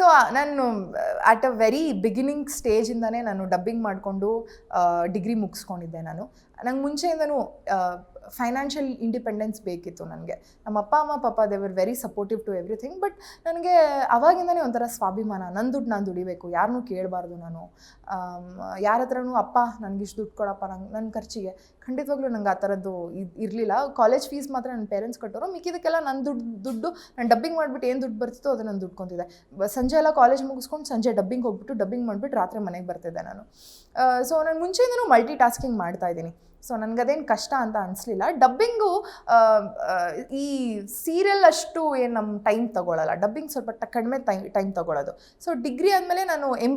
So ನಾನು at a very beginning ಸ್ಟೇಜಿಂದನೇ ನಾನು dubbing ಮಾಡಿಕೊಂಡು ಡಿಗ್ರಿ ಮುಗಿಸ್ಕೊಂಡಿದ್ದೆ. ನಂಗೆ ಮುಂಚೆಯಿಂದನೂ ಫೈನಾನ್ಷಿಯಲ್ ಇಂಡಿಪೆಂಡೆನ್ಸ್ ಬೇಕಿತ್ತು ನನಗೆ. ನಮ್ಮ ಅಪ್ಪ ಅಮ್ಮ ಪಾಪ they were very supportive to everything. But ನನಗೆ ಅವಾಗಿಂದನೇ ಒಂಥರ ಸ್ವಾಭಿಮಾನ, ನನ್ನ ದುಡ್ಡು ನಾನು ದುಡಿಬೇಕು, ಯಾರನ್ನೂ ಕೇಳಬಾರ್ದು ನಾನು. ಯಾರ ಹತ್ರನೂ ಅಪ್ಪ ನನಗಿಷ್ಟು ದುಡ್ಡು ಕೊಡಪ್ಪ ನನ್ನ ಖರ್ಚಿಗೆ, ಖಂಡಿತವಾಗ್ಲೂ ನಂಗೆ ಆ ಥರದ್ದು ಇರಲಿಲ್ಲ. ಕಾಲೇಜ್ ಫೀಸ್ ಮಾತ್ರ ನನ್ನ ಪೇರೆಂಟ್ಸ್ ಕಟ್ಟೋರು, ಮಿಕ್ಕಿದಕ್ಕೆಲ್ಲ ನನ್ನ ದುಡ್ಡು ನಾನು ಡಬ್ಬಿಂಗ್ ಮಾಡಿಬಿಟ್ಟು ಏನು ದುಡ್ಡು ಬರ್ತಿತ್ತೋ ಅದು ನಾನು ದುಡ್ಕೊಂತಿದ್ದೆ. ಸಂಜೆ ಎಲ್ಲ ಕಾಲೇಜ್ ಮುಗಿಸ್ಕೊಂಡು ಸಂಜೆ ಡಬ್ಬಿಂಗ್ ಹೋಗ್ಬಿಟ್ಟು ಡಬ್ಬಿಂಗ್ ಮಾಡಿಬಿಟ್ಟು ರಾತ್ರಿ ಮನೆಗೆ ಬರ್ತಿದ್ದೆ ನಾನು. ಸೊ ನಾನು ಮುಂಚೆಯಿಂದನೂ ಮಲ್ಟಿ ಟಾಸ್ಕಿಂಗ್ ಮಾಡ್ತಾಯಿದ್ದೀನಿ. ಸೊ ನನಗದೇನು ಕಷ್ಟ ಅಂತ ಅನಿಸ್ಲಿಲ್ಲ. ಡಬ್ಬಿಂಗು ಈ ಸೀರಿಯಲ್ ಅಷ್ಟು ಏನು ನಮ್ಮ ಟೈಮ್ ತೊಗೊಳ್ಳಲ್ಲ, ಡಬ್ಬಿಂಗ್ ಸ್ವಲ್ಪ ಕಡಿಮೆ ಟೈಮ್ ತೊಗೊಳ್ಳೋದು. ಸೊ ಡಿಗ್ರಿ ಆದಮೇಲೆ ನಾನು ಎಮ್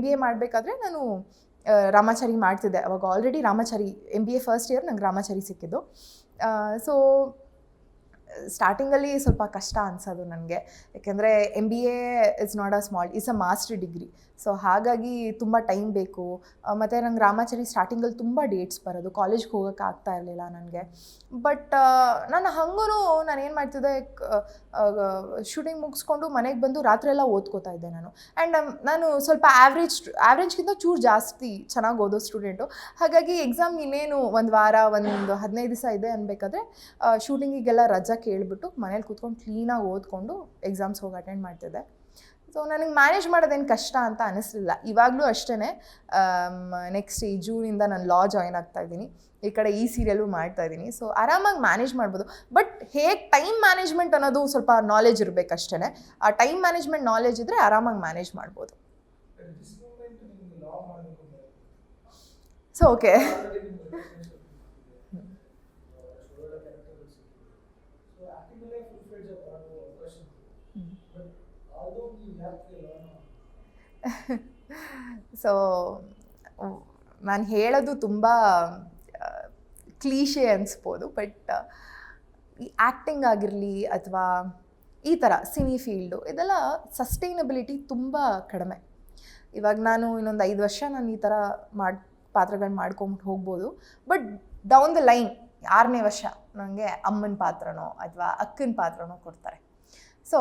ಬಿ ಎ ಮಾಡಬೇಕಾದ್ರೆ ನಾನು ರಾಮಾಚಾರಿ ಮಾಡ್ತಿದ್ದೆ. ಅವಾಗ already Ramachari MBA first year ನಂಗೆ ರಾಮಾಚಾರಿ ಸಿಕ್ಕಿದ್ದು. ಸೊ ಸ್ಟಾರ್ಟಿಂಗಲ್ಲಿ ಸ್ವಲ್ಪ ಕಷ್ಟ ಅನಿಸೋದು ನನಗೆ, ಯಾಕೆಂದರೆ MBA is not a small, it's a master degree. So ಹಾಗಾಗಿ ತುಂಬ ಟೈಮ್ ಬೇಕು. ಮತ್ತು ನಂಗೆ ರಾಮಾಚಾರಿ ಸ್ಟಾರ್ಟಿಂಗಲ್ಲಿ ತುಂಬ ಡೇಟ್ಸ್ ಬರೋದು, ಕಾಲೇಜ್ಗೆ ಹೋಗೋಕ್ಕೆ ಆಗ್ತಾ ಇರಲಿಲ್ಲ ನನಗೆ. ಬಟ್ ನಾನು ಹಂಗೂ ನಾನು ಏನು ಮಾಡ್ತಿದ್ದೆ, ಶೂಟಿಂಗ್ ಮುಗಿಸ್ಕೊಂಡು ಮನೆಗೆ ಬಂದು ರಾತ್ರಿ ಎಲ್ಲ ಓದ್ಕೋತಾ ಇದ್ದೆ ನಾನು. ಆ್ಯಂಡ್ ನಾನು ಸ್ವಲ್ಪ ಆ್ಯಾವ್ರೇಜ್ಗಿಂತ ಚೂರು ಜಾಸ್ತಿ ಚೆನ್ನಾಗಿ ಓದೋ ಸ್ಟೂಡೆಂಟು. ಹಾಗಾಗಿ ಎಕ್ಸಾಮ್ ಇನ್ನೇನು ಒಂದು ವಾರ, ಒಂದು 15 ದಿವಸ ಇದೆ ಅನ್ಬೇಕಾದ್ರೆ ಶೂಟಿಂಗಿಗೆಲ್ಲ ರಜಾ ಕೇಳಿಬಿಟ್ಟು ಮನೇಲಿ ಕೂತ್ಕೊಂಡು ಕ್ಲೀನಾಗಿ ಓದ್ಕೊಂಡು ಎಕ್ಸಾಮ್ಸ್ ಹೋಗಿ ಅಟೆಂಡ್ ಮಾಡ್ತಿದ್ದೆ. ಸೊ ನನಗೆ ಮ್ಯಾನೇಜ್ ಮಾಡೋದೇನು ಕಷ್ಟ ಅಂತ ಅನ್ನಿಸ್ಲಿಲ್ಲ. ಇವಾಗಲೂ ಅಷ್ಟೇ. ನೆಕ್ಸ್ಟ್ ಈ ಜೂನಿಂದ ನಾನು ಲಾ ಜಾಯ್ನ್ ಆಗ್ತಾಯಿದ್ದೀನಿ, ಈ ಕಡೆ ಈ ಸೀರಿಯಲು ಮಾಡ್ತಾಯಿದ್ದೀನಿ. ಸೊ ಆರಾಮಾಗಿ ಮ್ಯಾನೇಜ್ ಮಾಡ್ಬೋದು. ಬಟ್ ಹೇಗೆ ಟೈಮ್ ಮ್ಯಾನೇಜ್ಮೆಂಟ್ ಅನ್ನೋದು ಸ್ವಲ್ಪ ನಾಲೆಜ್ ಇರಬೇಕಷ್ಟೇ. ಆ ಟೈಮ್ ಮ್ಯಾನೇಜ್ಮೆಂಟ್ ನಾಲೆಜ್ ಇದ್ದರೆ ಆರಾಮಾಗಿ ಮ್ಯಾನೇಜ್ ಮಾಡ್ಬೋದು. ಸೊ ಓಕೆ, ಸೊ ನಾನು ಹೇಳೋದು ತುಂಬ ಕ್ಲೀಶೆ ಅನಿಸ್ಬೋದು. ಬಟ್ ಈ ಆ್ಯಕ್ಟಿಂಗ್ ಆಗಿರಲಿ ಅಥವಾ ಈ ಥರ ಸಿನಿ ಫೀಲ್ಡು ಇದೆಲ್ಲ ಸಸ್ಟೈನಬಿಲಿಟಿ ತುಂಬ ಕಡಿಮೆ. ಇವಾಗ ನಾನು ಇನ್ನೊಂದು 5 ವರ್ಷ ನಾನು ಈ ಥರ ಪಾತ್ರಗಳು ಮಾಡ್ಕೊಂಡು ಹೋಗ್ಬೋದು. ಬಟ್ ಡೌನ್ ದ ಲೈನ್ 6ನೇ ವರ್ಷ ನನಗೆ ಅಮ್ಮನ ಪಾತ್ರನೋ ಅಥವಾ ಅಕ್ಕನ ಪಾತ್ರನೋ ಕೊಡ್ತಾರೆ. ಸೊ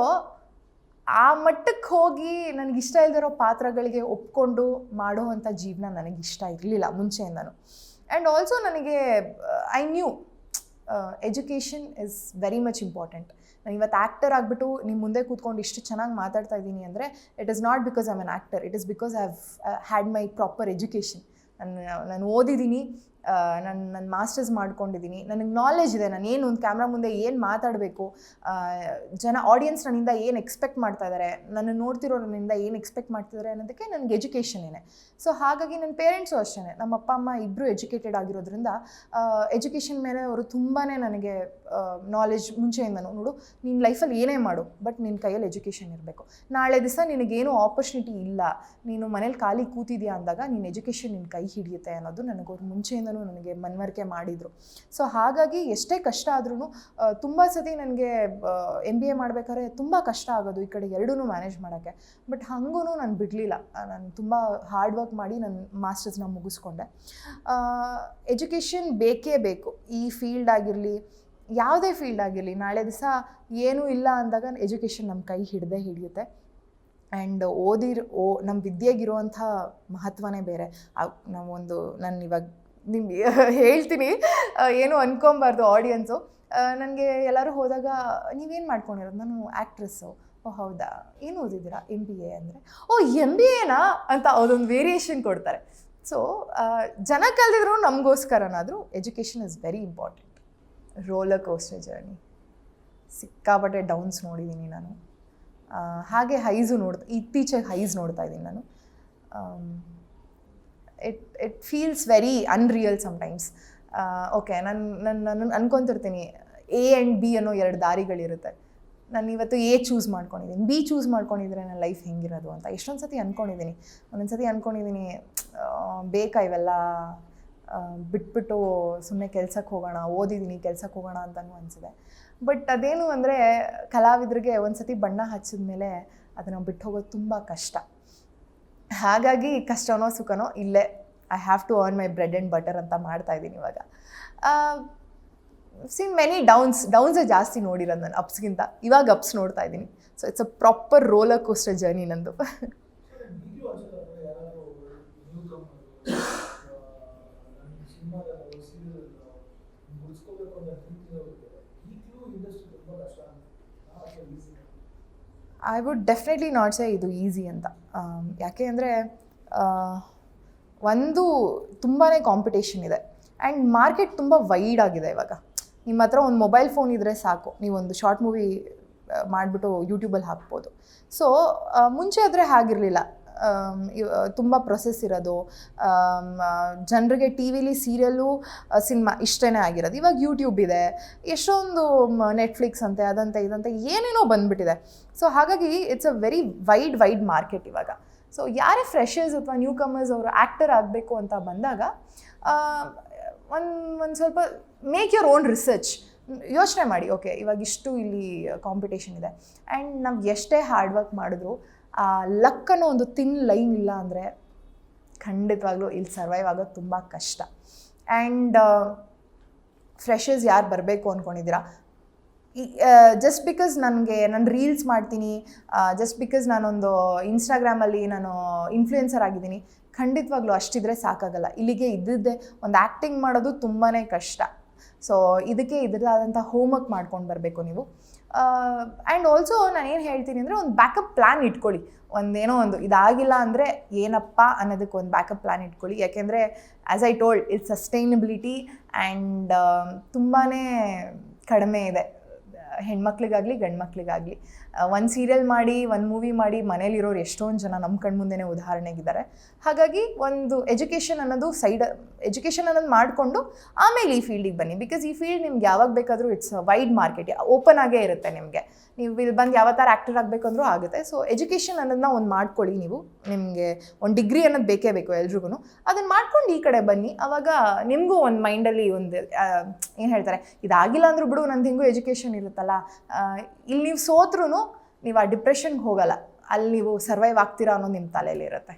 ಆ ಮಟ್ಟಕ್ಕೆ ಹೋಗಿ ನನಗಿಷ್ಟ ಇಲ್ದಿರೋ ಪಾತ್ರಗಳಿಗೆ ಒಪ್ಕೊಂಡು ಮಾಡೋವಂಥ ಜೀವನ ನನಗಿಷ್ಟ ಇರಲಿಲ್ಲ ಮುಂಚೆಯಿಂದನೂ. ಆ್ಯಂಡ್ ಆಲ್ಸೋ ನನಗೆ I knew education is very much important. ನಾನು ಇವತ್ತು ಆ್ಯಕ್ಟರ್ ಆಗಿಬಿಟ್ಟು ನಿಮ್ಮ ಮುಂದೆ ಕೂತ್ಕೊಂಡು ಇಷ್ಟು ಚೆನ್ನಾಗಿ ಮಾತಾಡ್ತಾ ಇದ್ದೀನಿ ಅಂದರೆ it is not because I am an actor, it is because I have had my proper education. ನಾನು ಓದಿದ್ದೀನಿ, ನನ್ನ ಮಾಸ್ಟರ್ಸ್ ಮಾಡ್ಕೊಂಡಿದ್ದೀನಿ, ನನಗೆ ನಾಲೆಜ್ ಇದೆ. ನಾನು ಏನು ಒಂದು ಕ್ಯಾಮ್ರಾ ಮುಂದೆ ಏನು ಮಾತಾಡಬೇಕು, ಆಡಿಯನ್ಸ್ ನನ್ನಿಂದ ಏನು ಎಕ್ಸ್ಪೆಕ್ಟ್ ಮಾಡ್ತಾ ಇದ್ದಾರೆ, ನನ್ನ ನೋಡ್ತಿರೋ ನನ್ನಿಂದ ಏನು ಎಕ್ಸ್ಪೆಕ್ಟ್ ಮಾಡ್ತಿದ್ದಾರೆ ಅನ್ನೋದಕ್ಕೆ ನನಗೆ ಎಜುಕೇಷನ್ ಏನೇ. ಸೊ ಹಾಗಾಗಿ ನನ್ನ ಪೇರೆಂಟ್ಸು ಅಷ್ಟೇ, ನಮ್ಮ ಅಪ್ಪ ಅಮ್ಮ ಇಬ್ಬರು ಎಜುಕೇಟೆಡ್ ಆಗಿರೋದ್ರಿಂದ ಎಜುಕೇಷನ್ ಮೇಲೆ ಅವರು ತುಂಬಾ ನನಗೆ ನಾಲೆಜ್ ಮುಂಚೆಯಿಂದನೂ, ನೋಡು ನಿನ್ನ ಲೈಫಲ್ಲಿ ಏನೇ ಮಾಡು ಬಟ್ ನಿನ್ನ ಕೈಯಲ್ಲಿ ಎಜುಕೇಷನ್ ಇರಬೇಕು. ನಾಳೆ ದಿವಸ ನಿನಗೇನು ಆಪರ್ಚುನಿಟಿ ಇಲ್ಲ, ನೀನು ಮನೇಲಿ ಖಾಲಿ ಕೂತಿದ್ಯಾ ಅಂದಾಗ ನಿನ್ನ ಎಜುಕೇಷನ್ ನಿನ್ನ ಕೈ ಹಿಡಿಯುತ್ತೆ ಅನ್ನೋದು ನನಗವ್ರು ಮುಂಚೆಯಿಂದನೂ ನನಗೆ ಮನವರಿಕೆ ಮಾಡಿದರು. ಸೊ ಹಾಗಾಗಿ ಎಷ್ಟೇ ಕಷ್ಟ ಆದ್ರೂ ತುಂಬ ಸತಿ ನನಗೆ MBA ಮಾಡಬೇಕಾದ್ರೆ ತುಂಬ ಕಷ್ಟ ಆಗೋದು, ಈ ಕಡೆ ಎರಡೂ ಮ್ಯಾನೇಜ್ ಮಾಡೋಕ್ಕೆ. ಬಟ್ ಹಂಗೂ ನಾನು ಬಿಡಲಿಲ್ಲ, ನಾನು ತುಂಬ ಹಾರ್ಡ್ ವರ್ಕ್ ಮಾಡಿ ನನ್ನ ಮಾಸ್ಟರ್ಸ್ನ ಮುಗಿಸ್ಕೊಂಡೆ. ಎಜುಕೇಷನ್ ಬೇಕೇ ಬೇಕು. ಈ ಫೀಲ್ಡ್ ಆಗಿರಲಿ, ಯಾವುದೇ ಫೀಲ್ಡ್ ಆಗಿರಲಿ, ನಾಳೆ ದಿವಸ ಏನೂ ಇಲ್ಲ ಅಂದಾಗ ಎಜುಕೇಷನ್ ನಮ್ಮ ಕೈ ಹಿಡಿಯುತ್ತೆ. ಆ್ಯಂಡ್ ನಮ್ಮ ವಿದ್ಯೆಗಿರುವಂಥ ಮಹತ್ವನೇ ಬೇರೆ. ನಾನು ಇವಾಗ ನಿಮ್ಗೆ ಹೇಳ್ತೀನಿ, ಏನು ಅನ್ಕೊಬಾರ್ದು ಆಡಿಯನ್ಸು. ನನಗೆ ಎಲ್ಲರೂ ಹೋದಾಗ ನೀವೇನು ಮಾಡ್ಕೊಂಡಿರೋದು, ನಾನು ಆ್ಯಕ್ಟ್ರೆಸ್ಸು. ಓ ಹೌದಾ, ಏನು ಓದಿದ್ದೀರಾ, MBA ಅಂದರೆ ಓ MBAನಾ ಅಂತ ಅದೊಂದು ವೇರಿಯೇಷನ್ ಕೊಡ್ತಾರೆ. ಸೊ ಜನ ಕಲ್ದಿದ್ರು ನಮಗೋಸ್ಕರನಾದರೂ education is very important. Roller coaster journey, ಸಿಕ್ಕಾಪಟ್ಟೆ ಡೌನ್ಸ್ ನೋಡಿದ್ದೀನಿ ನಾನು, ಹಾಗೆ ಇತ್ತೀಚೆಗೆ ಹೈಸ್ ನೋಡ್ತಾ ಇದ್ದೀನಿ ನಾನು. It feels very unreal sometimes. Okay, ನಾನು ಅನ್ಕೊತಿರ್ತೀನಿ A ಆ್ಯಂಡ್ B ಅನ್ನೋ 2 ದಾರಿಗಳಿರುತ್ತೆ. ನಾನು ಇವತ್ತು A ಚೂಸ್ ಮಾಡ್ಕೊಂಡಿದ್ದೀನಿ, B ಚೂಸ್ ಮಾಡ್ಕೊಂಡಿದ್ರೆ ನನ್ನ ಲೈಫ್ ಹೆಂಗಿರೋದು ಅಂತ ಎಷ್ಟೊಂದು ಸತಿ ಅಂದ್ಕೊಂಡಿದ್ದೀನಿ. ಒಂದೊಂದು ಸತಿ ಅಂದ್ಕೊಂಡಿದ್ದೀನಿ, ಬೇಕಾ ಇವೆಲ್ಲ, ಬಿಟ್ಬಿಟ್ಟು ಸುಮ್ಮನೆ ಕೆಲ್ಸಕ್ಕೆ ಹೋಗೋಣ, ಓದಿದ್ದೀನಿ ಕೆಲ್ಸಕ್ಕೆ ಹೋಗೋಣ ಅಂತಲೂ ಅನಿಸಿದೆ. ಬಟ್ ಅದೇನು ಅಂದರೆ ಕಲಾವಿದರಿಗೆ ಒಂದು ಸತಿ ಬಣ್ಣ ಹಚ್ಚಿದ ಮೇಲೆ ಅದನ್ನು ಬಿಟ್ಟು ಹೋಗೋದು ತುಂಬ ಕಷ್ಟ. ಹಾಗಾಗಿ ಕಷ್ಟನೋ ಸುಖನೋ ಇಲ್ಲೇ I have to earn my bread and butter ಅಂತ ಮಾಡ್ತಾಯಿದ್ದೀನಿ ಇವಾಗ. ಸಿ ಮೆನಿ ಡೌನ್ಸೇ ಜಾಸ್ತಿ ನೋಡಿರೋದು ನಾನು ಅಪ್ಸ್ಗಿಂತ. ಇವಾಗ ಅಪ್ಸ್ ನೋಡ್ತಾ ಇದ್ದೀನಿ. So it's a proper roller coaster journey ನಂದು. I would definitely not say ಇದು ಈಸಿ ಅಂತ. ಯಾಕೆ ಅಂದರೆ ಒಂದು ತುಂಬಾ ಕಾಂಪಿಟೇಷನ್ ಇದೆ ಆ್ಯಂಡ್ ಮಾರ್ಕೆಟ್ ತುಂಬ ವೈಡ್ ಆಗಿದೆ ಇವಾಗ. ನಿಮ್ಮ ಹತ್ರ ಒಂದು ಮೊಬೈಲ್ ಫೋನ್ ಇದ್ದರೆ ಸಾಕು, ನೀವೊಂದು ಶಾರ್ಟ್ ಮೂವಿ ಮಾಡಿಬಿಟ್ಟು ಯೂಟ್ಯೂಬಲ್ಲಿ ಹಾಕ್ಬೋದು. ಸೊ ಮುಂಚೆ ಆದರೆ ಹಾಗಿರಲಿಲ್ಲ. ತುಂಬ ಪ್ರೊಸೆಸ್ ಇರೋದು, ಜನರಿಗೆ ಟಿ ವಿಲಿ ಸೀರಿಯಲ್ಲು ಸಿನಿಮಾ ಇಷ್ಟೇ ಆಗಿರೋದು. ಇವಾಗ ಯೂಟ್ಯೂಬ್ ಇದೆ, ಎಷ್ಟೊಂದು ನೆಟ್ಫ್ಲಿಕ್ಸ್ ಅಂತೆ ಅದಂತೆ ಇದಂತೆ ಏನೇನೋ ಬಂದುಬಿಟ್ಟಿದೆ. ಸೊ ಹಾಗಾಗಿ it's a very wide market ಇವಾಗ. ಸೊ ಯಾರೇ ಫ್ರೆಷರ್ಸ್ ಅಥವಾ ನ್ಯೂ ಕಮರ್ಸ್ ಅವರು ಆ್ಯಕ್ಟರ್ ಆಗಬೇಕು ಅಂತ ಬಂದಾಗ ಒಂದು ಸ್ವಲ್ಪ ಮೇಕ್ ಯುವರ್ ಓನ್ ರಿಸರ್ಚ್, ಯೋಚನೆ ಮಾಡಿ. ಓಕೆ, ಇವಾಗ ಇಷ್ಟು ಇಲ್ಲಿ ಕಾಂಪಿಟೇಷನ್ ಇದೆ ಆ್ಯಂಡ್ ನಾವು ಎಷ್ಟೇ ಹಾರ್ಡ್ ವರ್ಕ್ ಮಾಡಿದ್ರು ಆ ಲಕ್ ಅನ್ನೋ ಒಂದು ತಿನ್ ಲೈನ್ ಇಲ್ಲ ಅಂದರೆ ಖಂಡಿತವಾಗ್ಲೂ ಇಲ್ಲಿ ಸರ್ವೈವ್ ಆಗೋದು ತುಂಬ ಕಷ್ಟ. ಆ್ಯಂಡ್ ಫ್ರೆಷರ್ಸ್ ಯಾರು ಬರಬೇಕು ಅಂದ್ಕೊಂಡಿದ್ದೀರಾ, ಜಸ್ಟ್ ಬಿಕಾಸ್ ನಾನು ರೀಲ್ಸ್ ಮಾಡ್ತೀನಿ, ಜಸ್ಟ್ ಬಿಕಾಸ್ ನಾನೊಂದು ಇನ್ಸ್ಟಾಗ್ರಾಮಲ್ಲಿ ನಾನು ಇನ್ಫ್ಲೂಯೆನ್ಸರ್ ಆಗಿದ್ದೀನಿ, ಖಂಡಿತವಾಗ್ಲೂ ಅಷ್ಟಿದ್ರೆ ಸಾಕಾಗಲ್ಲ. ಇಲ್ಲಿಗೆ ಇದ್ದಿದ್ದೆ ಒಂದು ಆ್ಯಕ್ಟಿಂಗ್ ಮಾಡೋದು ತುಂಬಾ ಕಷ್ಟ. ಸೊ ಇದಕ್ಕೆ ಇದ್ರದ್ದಾದಂಥ ಹೋಮ್ವರ್ಕ್ ಮಾಡ್ಕೊಂಡು ಬರಬೇಕು ನೀವು. ಆ್ಯಂಡ್ ಆಲ್ಸೋ ನಾನು ಏನು ಹೇಳ್ತೀನಿ ಅಂದರೆ ಒಂದು ಬ್ಯಾಕಪ್ ಪ್ಲ್ಯಾನ್ ಇಟ್ಕೊಳ್ಳಿ. ಒಂದೇನೋ ಒಂದು ಇದಾಗಿಲ್ಲ ಅಂದರೆ ಏನಪ್ಪ ಅನ್ನೋದಕ್ಕೆ ಒಂದು ಬ್ಯಾಕಪ್ ಪ್ಲ್ಯಾನ್ ಇಟ್ಕೊಳ್ಳಿ. ಯಾಕೆಂದರೆ as I told, it's sustainability and ತುಂಬಾ ಕಡಿಮೆ ಇದೆ ಹೆಣ್ಮಕ್ಳಿಗಾಗಲಿ ಗಂಡು ಮಕ್ಳಿಗಾಗಲಿ. ಒಂದು ಸೀರಿಯಲ್ ಮಾಡಿ, ಒಂದು ಮೂವಿ ಮಾಡಿ ಮನೇಲಿರೋರು ಎಷ್ಟೊಂದು ಜನ ನಮ್ಮ ಕಣ್ಮುಂದೆನೇ ಉದಾಹರಣೆಗಿದ್ದಾರೆ. ಹಾಗಾಗಿ ಒಂದು ಎಜುಕೇಷನ್ ಅನ್ನೋದು ಮಾಡಿಕೊಂಡು ಆಮೇಲೆ ಈ ಫೀಲ್ಡಿಗೆ ಬನ್ನಿ. ಬಿಕಾಸ್ ಈ ಫೀಲ್ಡ್ ನಿಮ್ಗೆ ಯಾವಾಗ ಬೇಕಾದರೂ ಇಟ್ಸ್ ವೈಡ್ ಮಾರ್ಕೆಟ್, ಓಪನ್ ಆಗೇ ಇರುತ್ತೆ ನಿಮಗೆ. ನೀವು ಇಲ್ಲಿ ಬಂದು ಯಾವ ಥರ ಆ್ಯಕ್ಟರ್ ಆಗಬೇಕಂದ್ರೂ ಆಗುತ್ತೆ. ಸೊ ಎಜುಕೇಷನ್ ಅನ್ನೋದನ್ನ ಒಂದು ಮಾಡ್ಕೊಳ್ಳಿ ನೀವು. ನಿಮಗೆ ಒಂದು ಡಿಗ್ರಿ ಅನ್ನೋದು ಬೇಕೇ ಬೇಕು ಎಲ್ರಿಗೂ. ಅದನ್ನು ಮಾಡ್ಕೊಂಡು ಈ ಕಡೆ ಬನ್ನಿ. ಆವಾಗ ನಿಮಗೂ ಒಂದು ಮೈಂಡಲ್ಲಿ ಒಂದು ಏನು ಹೇಳ್ತಾರೆ, ಇದಾಗಿಲ್ಲ ಅಂದರೂ ಬಿಡು, ನಂದು ಹಿಂಗೂ ಎಜುಕೇಷನ್ ಇರುತ್ತಲ್ಲ, ಇಲ್ಲಿ ನೀವು ಸೋತ್ರೂ ನೀವು ಆ ಡಿಪ್ರೆಷನ್ಗೆ ಹೋಗಲ್ಲ, ಅಲ್ಲಿ ನೀವು ಸರ್ವೈವ್ ಆಗ್ತೀರಾ ಅನ್ನೋದು ನಿಮ್ಮ ತಲೆಯಲ್ಲಿ ಇರುತ್ತೆ.